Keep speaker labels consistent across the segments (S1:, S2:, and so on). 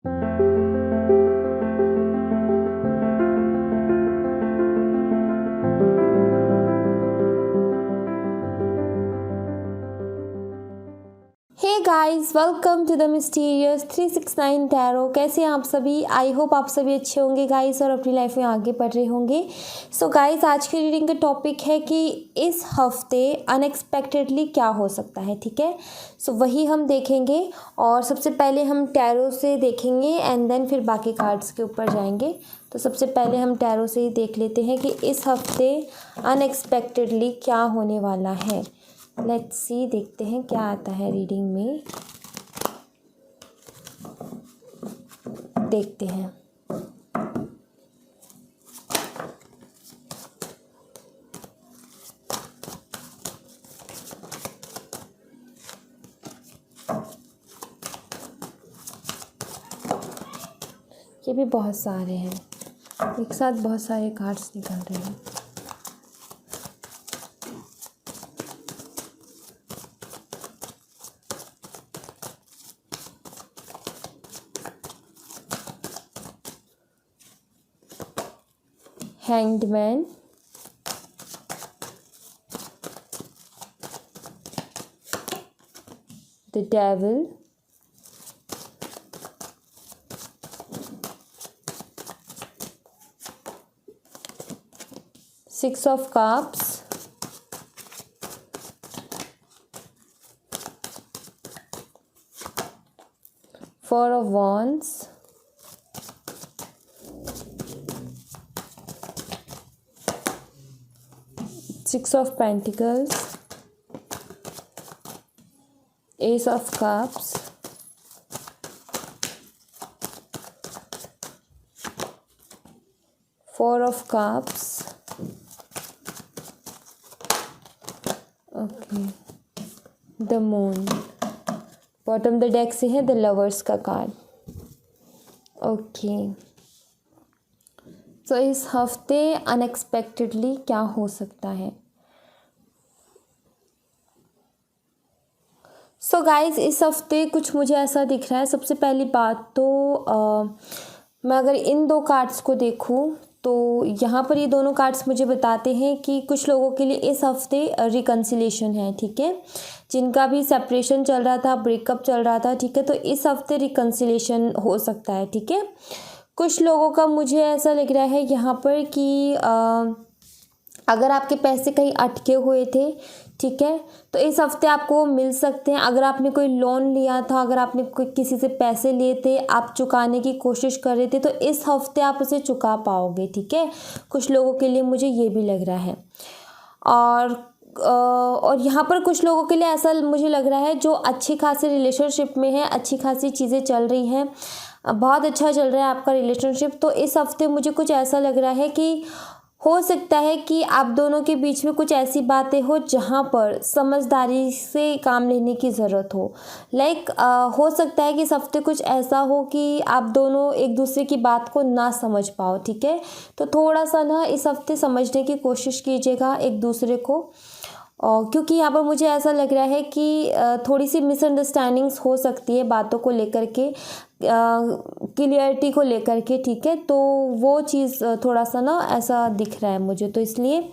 S1: Hey guys, welcome to the mysterious 369 tarot. कैसे हैं आप सभी? आई होप आप सभी अच्छे होंगे गाइस और अपनी लाइफ में आगे बढ़ रहे होंगे। सो गाइस, आज की रीडिंग का टॉपिक है कि इस हफ्ते अनएक्सपेक्टेडली क्या हो सकता है। ठीक है, सो वही हम देखेंगे और सबसे पहले हम टैरो से देखेंगे एंड देन फिर बाकी कार्ड्स के ऊपर जाएंगे। तो सबसे पहले हम टैरो से ही देख लेते हैं कि इस हफ्ते अनएक्सपेक्टेडली क्या होने वाला है। लेट्स सी, देखते हैं क्या आता है रीडिंग में। देखते हैं। ये भी बहुत सारे हैं, एक साथ बहुत सारे कार्ड्स निकल रहे हैं। Hanged Man, the Devil, Six of Cups, Four of Wands, Six of Pentacles, Ace of Cups, Four of Cups, okay, the moon. Bottom the deck से है द लवर्स का कार्ड। ओके, तो इस हफ्ते अनएक्सपेक्टेडली क्या हो सकता है। सो गाइज, इस हफ्ते कुछ मुझे ऐसा दिख रहा है। सबसे पहली बात तो मैं अगर इन दो कार्ड्स को देखूं तो यहाँ पर ये दोनों कार्ड्स मुझे बताते हैं कि कुछ लोगों के लिए इस हफ्ते रिकन्सिलेशन है। ठीक है, जिनका भी सेपरेशन चल रहा था, ब्रेकअप चल रहा था, ठीक है, तो इस हफ्ते रिकन्सिलेशन हो सकता है। ठीक है, कुछ लोगों का मुझे ऐसा लग रहा है यहाँ पर कि अगर आपके पैसे कहीं अटके हुए थे, ठीक है, तो इस हफ्ते आपको वो मिल सकते हैं। अगर आपने कोई लोन लिया था, अगर आपने कोई किसी से पैसे लिए थे, आप चुकाने की कोशिश कर रहे थे, तो इस हफ्ते आप उसे चुका पाओगे। ठीक है, कुछ लोगों के लिए मुझे ये भी लग रहा है। और यहाँ पर कुछ लोगों के लिए ऐसा मुझे लग रहा है जो अच्छी खासी रिलेशनशिप में है, अच्छी खासी चीज़ें चल रही हैं, बहुत अच्छा चल रहा है आपका रिलेशनशिप। तो इस हफ्ते मुझे कुछ ऐसा लग रहा है कि हो सकता है कि आप दोनों के बीच में कुछ ऐसी बातें हो जहाँ पर समझदारी से काम लेने की ज़रूरत हो। हो सकता है कि इस हफ्ते कुछ ऐसा हो कि आप दोनों एक दूसरे की बात को ना समझ पाओ। ठीक है, तो थोड़ा सा ना इस हफ्ते समझने की कोशिश कीजिएगा एक दूसरे को। क्योंकि यहाँ पर मुझे ऐसा लग रहा है कि थोड़ी सी मिसअंडरस्टैंडिंग्स हो सकती है बातों को लेकर के, क्लियरिटी को लेकर के। ठीक है, तो वो चीज़ थोड़ा सा ना ऐसा दिख रहा है मुझे, तो इसलिए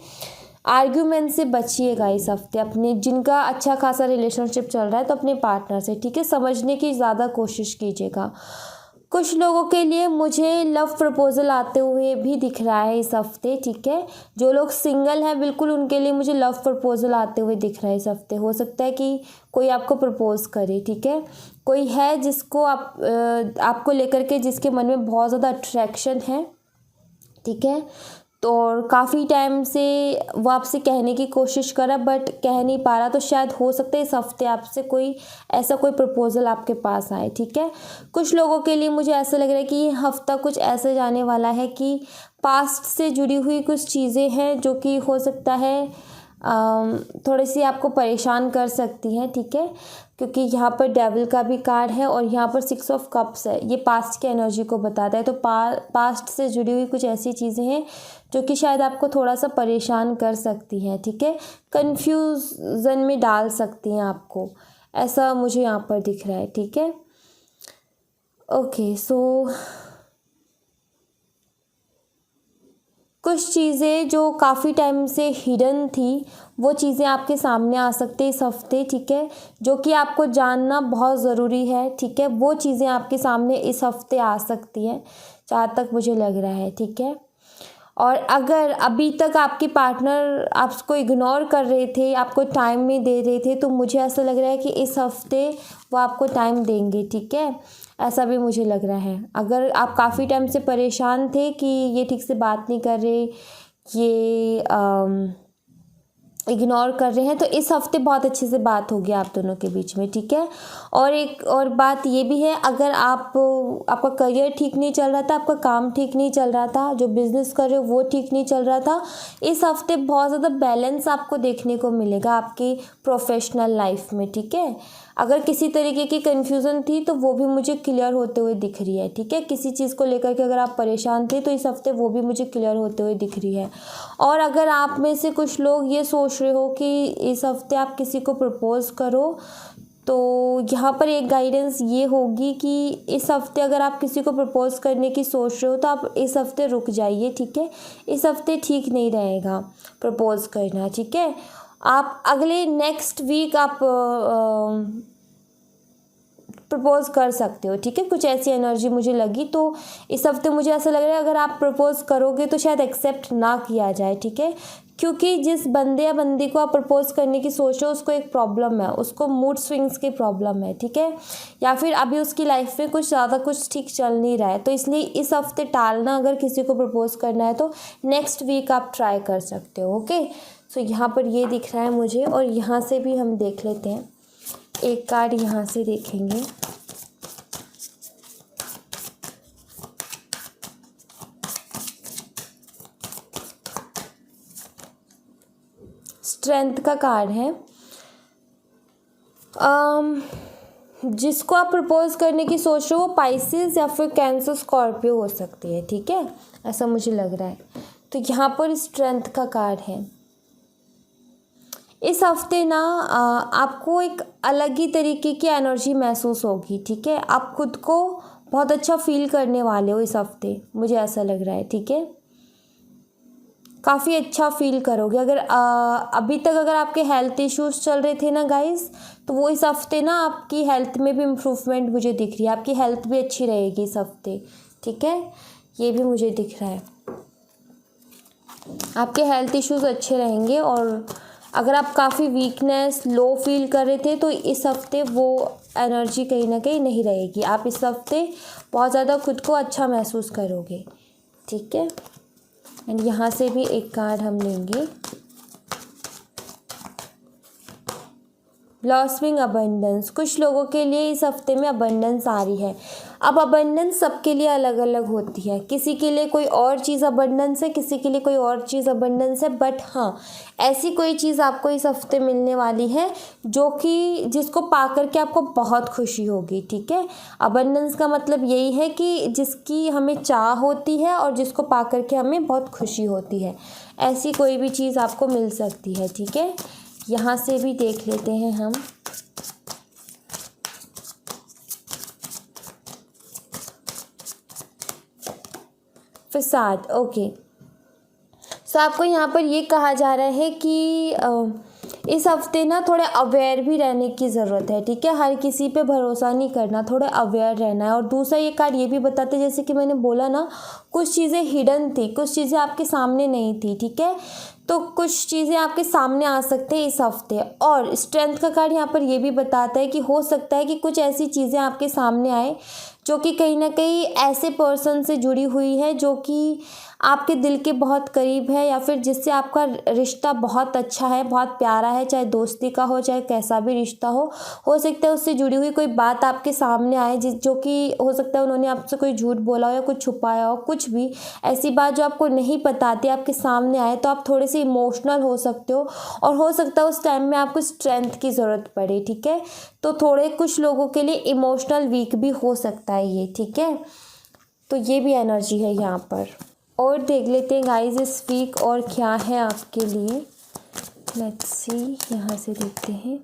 S1: आर्ग्यूमेंट से बचिएगा इस हफ्ते। अपने जिनका अच्छा खासा रिलेशनशिप चल रहा है तो अपने पार्टनर से, ठीक है, समझने की ज़्यादा कोशिश कीजिएगा। कुछ लोगों के लिए मुझे लव प्रपोजल आते हुए भी दिख रहा है इस हफ्ते। ठीक है, जो लोग सिंगल हैं बिल्कुल उनके लिए मुझे लव प्रपोजल आते हुए दिख रहा है इस हफ्ते। हो सकता है कि कोई आपको प्रपोज करे। ठीक है, कोई है जिसको आपको लेकर के जिसके मन में बहुत ज़्यादा अट्रैक्शन है। ठीक है, तो काफ़ी टाइम से वो आपसे कहने की कोशिश कर रहा बट कह नहीं पा रहा, तो शायद हो सकता है इस हफ्ते आपसे कोई ऐसा कोई प्रपोजल आपके पास आए। ठीक है, कुछ लोगों के लिए मुझे ऐसा लग रहा है कि ये हफ्ता कुछ ऐसे जाने वाला है कि पास्ट से जुड़ी हुई कुछ चीज़ें हैं जो कि हो सकता है थोड़ी सी आपको परेशान कर सकती हैं। ठीक है, क्योंकि यहाँ पर डेविल का भी कार्ड है और यहाँ पर 6 ऑफ कप्स है, ये पास्ट की एनर्जी को बताता है। तो पास्ट से जुड़ी हुई कुछ ऐसी चीज़ें हैं जो कि शायद आपको थोड़ा सा परेशान कर सकती हैं। ठीक है, कन्फ्यूज़न में डाल सकती हैं आपको, ऐसा मुझे यहाँ पर दिख रहा है। ठीक है, ओके सो कुछ चीज़ें जो काफ़ी टाइम से हिडन थी वो चीज़ें आपके सामने आ सकते हैं इस हफ्ते, ठीक है, जो कि आपको जानना बहुत ज़रूरी है, ठीक है, वो चीज़ें आपके सामने इस हफ्ते आ सकती हैं जहाँ तक मुझे लग रहा है, ठीक है। और अगर अभी तक आपके पार्टनर आपको इग्नोर कर रहे थे, आपको टाइम नहीं दे रहे थे, तो मुझे ऐसा लग रहा है कि इस हफ्ते वो आपको टाइम देंगे, ठीक है, ऐसा भी मुझे लग रहा है। अगर आप काफ़ी टाइम से परेशान थे कि ये ठीक से बात नहीं कर रहे, ये इग्नोर कर रहे हैं, तो इस हफ्ते बहुत अच्छे से बात होगी आप दोनों के बीच में, ठीक है। और एक और बात ये भी है, अगर आपका करियर ठीक नहीं चल रहा था, आपका काम ठीक नहीं चल रहा था, जो बिज़नेस कर रहे हो वो ठीक नहीं चल रहा था, इस हफ्ते बहुत ज़्यादा बैलेंस आपको देखने को मिलेगा आपकी प्रोफेशनल लाइफ में, ठीक है। अगर किसी तरीके की कन्फ्यूज़न थी तो वो भी मुझे क्लियर होते हुए दिख रही है, ठीक है। किसी चीज़ को लेकर के अगर आप परेशान थे तो इस हफ्ते वो भी मुझे क्लियर होते हुए दिख रही है। और अगर आप में से कुछ लोग ये सोच रहे हो कि इस हफ्ते आप किसी को प्रपोज़ करो, तो यहाँ पर एक गाइडेंस ये होगी कि इस हफ्ते अगर आप किसी को प्रपोज़ करने की सोच रहे हो तो आप इस हफ्ते रुक जाइए, ठीक है। इस हफ्ते ठीक नहीं रहेगा प्रपोज़ करना, ठीक है। आप अगले नेक्स्ट वीक आप प्रपोज़ कर सकते हो, ठीक है। कुछ ऐसी एनर्जी मुझे लगी, तो इस हफ्ते मुझे ऐसा लग रहा है अगर आप प्रपोज़ करोगे तो शायद एक्सेप्ट ना किया जाए, ठीक है। क्योंकि जिस बंदे या बंदी को आप प्रपोज़ करने की सोच रहे हो उसको एक प्रॉब्लम है, उसको मूड स्विंग्स की प्रॉब्लम है, ठीक है, या फिर अभी उसकी लाइफ में कुछ ज़्यादा कुछ ठीक चल नहीं रहा है, तो इसलिए इस हफ्ते टालना, अगर किसी को प्रपोज़ करना है तो नेक्स्ट वीक आप ट्राई कर सकते हो, ओके। सो यहाँ पर ये दिख रहा है मुझे, और यहाँ से भी हम देख लेते हैं, एक कार्ड यहाँ से देखेंगे। स्ट्रेंथ का कार्ड है। जिसको आप प्रपोज करने की सोच रहे हो वो पाइसेस या फिर कैंसर स्कॉर्पियो हो सकती है, ठीक है, ऐसा मुझे लग रहा है। तो यहाँ पर स्ट्रेंथ का कार्ड है। इस हफ्ते ना आपको एक अलग ही तरीके की एनर्जी महसूस होगी, ठीक है। आप खुद को बहुत अच्छा फील करने वाले हो इस हफ्ते, मुझे ऐसा लग रहा है, ठीक है। काफ़ी अच्छा फील करोगे। अगर अभी तक अगर आपके हेल्थ इश्यूज़ चल रहे थे ना गाइस, तो वो इस हफ्ते ना आपकी हेल्थ में भी इम्प्रूवमेंट मुझे दिख रही है, आपकी हेल्थ भी अच्छी रहेगी इस हफ्ते, ठीक है, ये भी मुझे दिख रहा है। आपके हेल्थ इश्यूज़ अच्छे रहेंगे, और अगर आप काफ़ी वीकनेस लो फील कर रहे थे तो इस हफ्ते वो एनर्जी कहीं ना कहीं नहीं रहेगी। आप इस हफ्ते बहुत ज़्यादा खुद को अच्छा महसूस करोगे, ठीक है। एंड यहाँ से भी एक कार्ड हम लेंगे, ब्लॉसमिंग अबंडेंस। कुछ लोगों के लिए इस हफ्ते में अबंडेंस आ रही है। अब अबंडेंस सबके लिए अलग अलग होती है, किसी के लिए कोई और चीज़ अबंडेंस है, किसी के लिए कोई और चीज़ अबंडेंस है, बट हाँ, ऐसी कोई चीज़ आपको इस हफ्ते मिलने वाली है जो कि जिसको पा करके आपको बहुत खुशी होगी, ठीक है। अबंडेंस का मतलब यही है कि जिसकी हमें चाह होती है और जिसको पा करके हमें बहुत खुशी होती है, ऐसी कोई भी चीज़ आपको मिल सकती है, ठीक है। यहाँ से भी देख लेते हैं हम, फसाद, ओके। सो आपको यहाँ पर ये कहा जा रहा है कि इस हफ्ते ना थोड़े अवेयर भी रहने की ज़रूरत है, ठीक है। हर किसी पे भरोसा नहीं करना, थोड़े अवेयर रहना है। और दूसरा ये कार्ड ये भी बताते, जैसे कि मैंने बोला ना, कुछ चीज़ें हिडन थी, कुछ चीज़ें आपके सामने नहीं थी, ठीक है, तो कुछ चीज़ें आपके सामने आ सकते हैं इस हफ्ते। और स्ट्रेंथ का कार्ड यहाँ पर ये भी बताता है कि हो सकता है कि कुछ ऐसी चीज़ें आपके सामने आए जो कि कहीं ना कहीं ऐसे पर्सन से जुड़ी हुई है जो कि आपके दिल के बहुत करीब है, या फिर जिससे आपका रिश्ता बहुत अच्छा है, बहुत प्यारा है, चाहे दोस्ती का हो, चाहे कैसा भी रिश्ता हो सकता है उससे जुड़ी हुई कोई बात आपके सामने आए जो कि हो सकता है उन्होंने आपसे कोई झूठ बोला हो या कुछ छुपाया हो, कुछ भी ऐसी बात जो आपको नहीं पता थी आपके सामने आए, तो आप थोड़े से इमोशनल हो सकते हो, और हो सकता है उस टाइम में आपको स्ट्रेंथ की ज़रूरत पड़े, ठीक है। तो थोड़े कुछ लोगों के लिए इमोशनल वीक भी हो सकता है ये, ठीक है। तो ये भी एनर्जी है यहाँ पर। और देख लेते हैं गाइस इस वीक और क्या है आपके लिए। लेट्स सी, यहाँ से देखते हैं।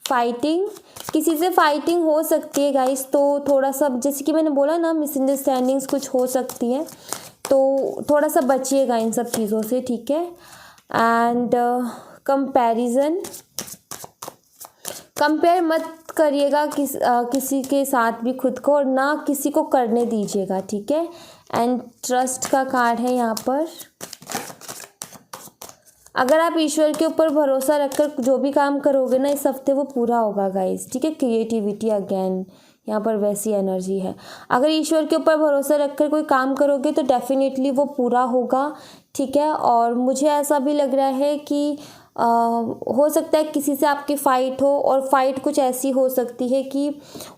S1: फाइटिंग, किसी से फाइटिंग हो सकती है गाइस, तो थोड़ा सा जैसे कि मैंने बोला ना मिसअंडरस्टैंडिंग्स कुछ हो सकती है, तो थोड़ा सा बचिएगा इन सब चीज़ों से, ठीक है। एंड कंपैरिजन, कंपेयर मत करिएगा किसी के साथ भी खुद को, और ना किसी को करने दीजिएगा, ठीक है। एंड ट्रस्ट का कार्ड है यहाँ पर। अगर आप ईश्वर के ऊपर भरोसा रखकर जो भी काम करोगे ना इस हफ्ते वो पूरा होगा गाइस, ठीक है। क्रिएटिविटी अगेन यहाँ पर वैसी एनर्जी है। अगर ईश्वर के ऊपर भरोसा रखकर कोई काम करोगे तो डेफिनेटली वो पूरा होगा, ठीक है। और मुझे ऐसा भी लग रहा है कि हो सकता है किसी से आपकी फ़ाइट हो, और फाइट कुछ ऐसी हो सकती है कि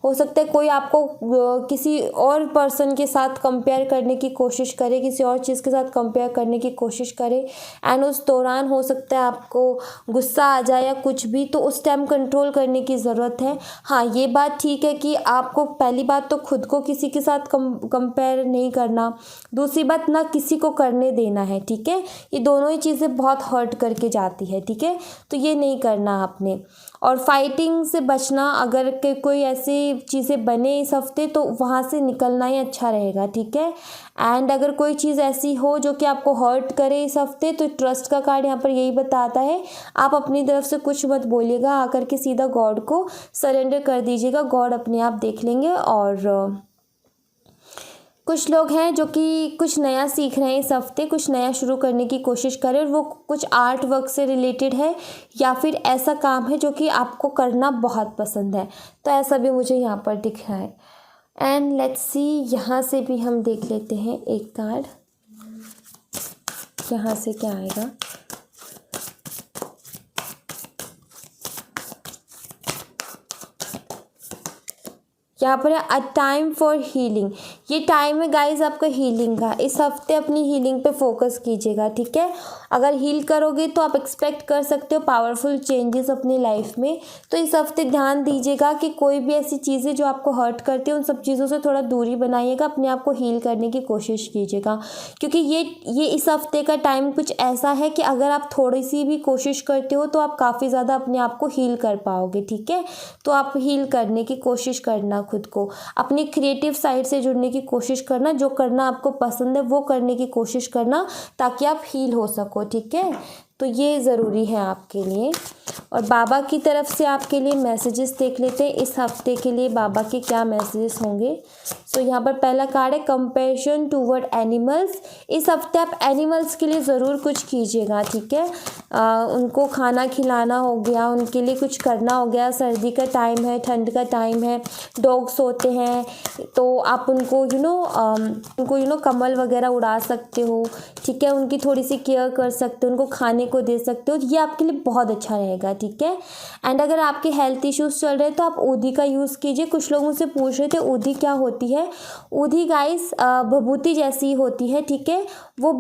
S1: हो सकता है कोई आपको किसी और पर्सन के साथ कंपेयर करने की कोशिश करे, किसी और चीज़ के साथ कंपेयर करने की कोशिश करे, एंड उस दौरान हो सकता है आपको गुस्सा आ जाए या कुछ भी, तो उस टाइम कंट्रोल करने की ज़रूरत है। हाँ, ये बात ठीक है कि आपको पहली बात तो खुद को किसी के साथ कंपेयर नहीं करना, दूसरी बात ना किसी को करने देना है, ठीक है। ये दोनों ही चीज़ें बहुत हर्ट करके जाती है, ठीक है, तो ये नहीं करना आपने। और फाइटिंग से बचना, अगर कोई ऐसी चीज़ें बने इस हफ्ते तो वहाँ से निकलना ही अच्छा रहेगा, ठीक है। एंड अगर कोई चीज़ ऐसी हो जो कि आपको हर्ट करे इस हफ्ते, तो ट्रस्ट का कार्ड यहाँ पर यही बताता है, आप अपनी तरफ से कुछ मत बोलिएगा, आकर के सीधा गॉड को सरेंडर कर दीजिएगा, गॉड अपने आप देख लेंगे। और कुछ लोग हैं जो कि कुछ नया सीख रहे हैं इस हफ्ते, कुछ नया शुरू करने की कोशिश करें, और वो कुछ आर्ट वर्क से रिलेटेड है या फिर ऐसा काम है जो कि आपको करना बहुत पसंद है, तो ऐसा भी मुझे यहाँ पर दिख रहा है। एंड लेट्स सी, यहाँ से भी हम देख लेते हैं एक कार्ड, यहाँ से क्या आएगा। यहाँ पर अ टाइम फॉर हीलिंग, ये टाइम है गाइज आपका हीलिंग का। इस हफ्ते अपनी हीलिंग पे फोकस कीजिएगा, ठीक है। अगर हील करोगे तो आप एक्सपेक्ट कर सकते हो पावरफुल चेंजेस अपनी लाइफ में। तो इस हफ्ते ध्यान दीजिएगा कि कोई भी ऐसी चीज़ें जो आपको हर्ट करती है उन सब चीज़ों से थोड़ा दूरी बनाइएगा, अपने आप को हील करने की कोशिश कीजिएगा, क्योंकि ये इस हफ्ते का टाइम कुछ ऐसा है कि अगर आप थोड़ी सी भी कोशिश करते हो तो आप काफ़ी ज़्यादा अपने आप को हील कर पाओगे, ठीक है। तो आप हील करने की कोशिश करना, खुद को अपनी क्रिएटिव साइड से जुड़ने की कोशिश करना, जो करना आपको पसंद है वो करने की कोशिश करना, ताकि आप हील हो सको, ठीक है। तो ये ज़रूरी है आपके लिए। और बाबा की तरफ से आपके लिए मैसेजेस देख लेते हैं इस हफ्ते के लिए, बाबा के क्या मैसेजेस होंगे। सो यहाँ पर पहला कार्ड है कंपैशन टूवर्ड एनिमल्स। इस हफ्ते आप एनिमल्स के लिए ज़रूर कुछ कीजिएगा, ठीक है। उनको खाना खिलाना हो गया, उनके लिए कुछ करना हो गया। सर्दी का टाइम है, ठंड का टाइम है, डॉग्स होते हैं तो आप उनको कमल वगैरह उड़ा सकते हो, ठीक है। उनकी थोड़ी सी केयर कर सकते हो, उनको खाने को दे सकते हो, ये आपके लिए बहुत अच्छा रहेगा, ठीक है। एंड अगर आपके हेल्थ इश्यूज चल रहे हैं तो आप ऊधी का यूज़ कीजिए। कुछ लोग मुझसे पूछ रहे थे ऊधी क्या होती है। ऊधी गाइस भभूति जैसी होती है, ठीक है। वो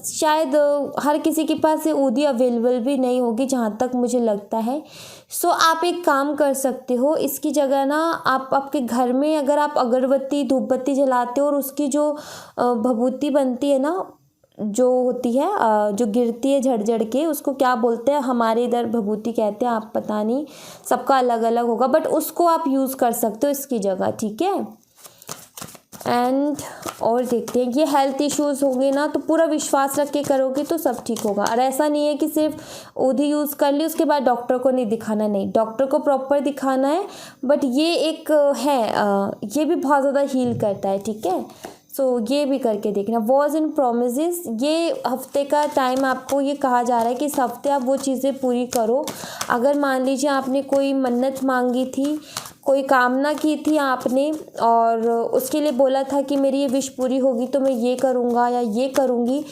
S1: शायद हर किसी के पास ये ऊधी अवेलेबल भी नहीं होगी जहाँ तक मुझे लगता है। सो आप एक काम कर सकते हो, इसकी जगह ना आप आपके घर में अगर आप अगरबत्ती धूपबत्ती जलाते हो और उसकी जो भभूति बनती है ना, जो होती है जो गिरती है झड़ झड़ के, उसको क्या बोलते हैं, हमारे इधर भभूति कहते हैं, आप पता नहीं सबका अलग अलग होगा, बट उसको आप यूज़ कर सकते हो इसकी जगह, ठीक है। एंड और देखते हैं, ये हेल्थ इश्यूज़ होंगे ना तो पूरा विश्वास रख के करोगे तो सब ठीक होगा। और ऐसा नहीं है कि सिर्फ ऊधी यूज़ कर ली उसके बाद डॉक्टर को नहीं दिखाना, नहीं, डॉक्टर को प्रॉपर दिखाना है। बट ये एक है ये भी बहुत ज़्यादा हील करता है, ठीक है। सो ये भी करके देखना। वॉज एंड प्रोमिसेस, ये हफ्ते का टाइम आपको ये कहा जा रहा है कि इस हफ्ते आप वो चीज़ें पूरी करो। अगर मान लीजिए आपने कोई मन्नत मांगी थी, कोई कामना की थी आपने, और उसके लिए बोला था कि मेरी ये विश पूरी होगी तो मैं ये करूँगा या ये करूँगी,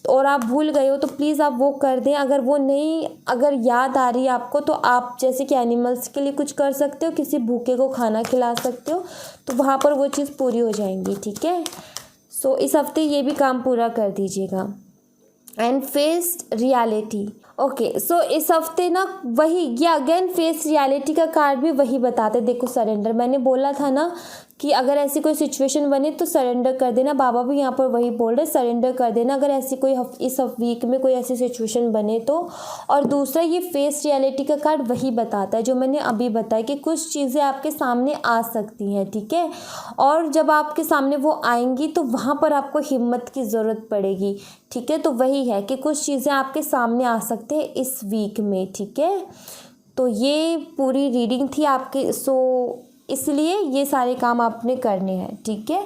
S1: और आप भूल गए हो, तो प्लीज़ आप वो कर दें। अगर वो नहीं, अगर याद आ रही है आपको, तो आप जैसे कि एनिमल्स के लिए कुछ कर सकते हो, किसी भूखे को खाना खिला सकते हो, तो वहाँ पर वो चीज़ पूरी हो जाएंगी, ठीक है। सो इस हफ्ते ये भी काम पूरा कर दीजिएगा। And face reality, okay. So इस हफ्ते ना वही, ये अगेन फेस रियलिटी का कार्ड भी वही बताते। देखो सरेंडर, मैंने बोला था ना कि अगर ऐसी कोई सिचुएशन बने तो सरेंडर कर देना। बाबा भी यहाँ पर वही बोल रहे, सरेंडर कर देना अगर ऐसी कोई इस वीक में कोई ऐसी सिचुएशन बने तो। और दूसरा, ये फेस रियलिटी का कार्ड वही बताता है जो मैंने अभी बताया कि कुछ चीज़ें आपके सामने आ सकती हैं, ठीक है। और जब आपके सामने वो आएंगी तो वहाँ पर आपको हिम्मत की ज़रूरत पड़ेगी, ठीक है। तो वही है कि कुछ चीज़ें आपके सामने आ सकते हैं इस वीक में, ठीक है। तो ये पूरी रीडिंग थी आपके, सो इसलिए ये सारे काम आपने करने हैं, ठीक है।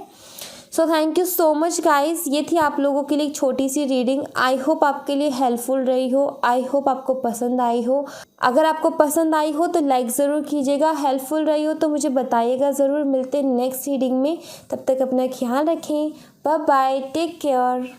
S1: So thank you so much guys, ये थी आप लोगों के लिए एक छोटी सी रीडिंग। आई होप आपके लिए हेल्पफुल रही हो, आई होप आपको पसंद आई हो। अगर आपको पसंद आई हो तो लाइक ज़रूर कीजिएगा, हेल्पफुल रही हो तो मुझे बताइएगा ज़रूर। मिलते हैं नेक्स्ट रीडिंग में, तब तक अपना ख्याल रखें। Bye bye, take care.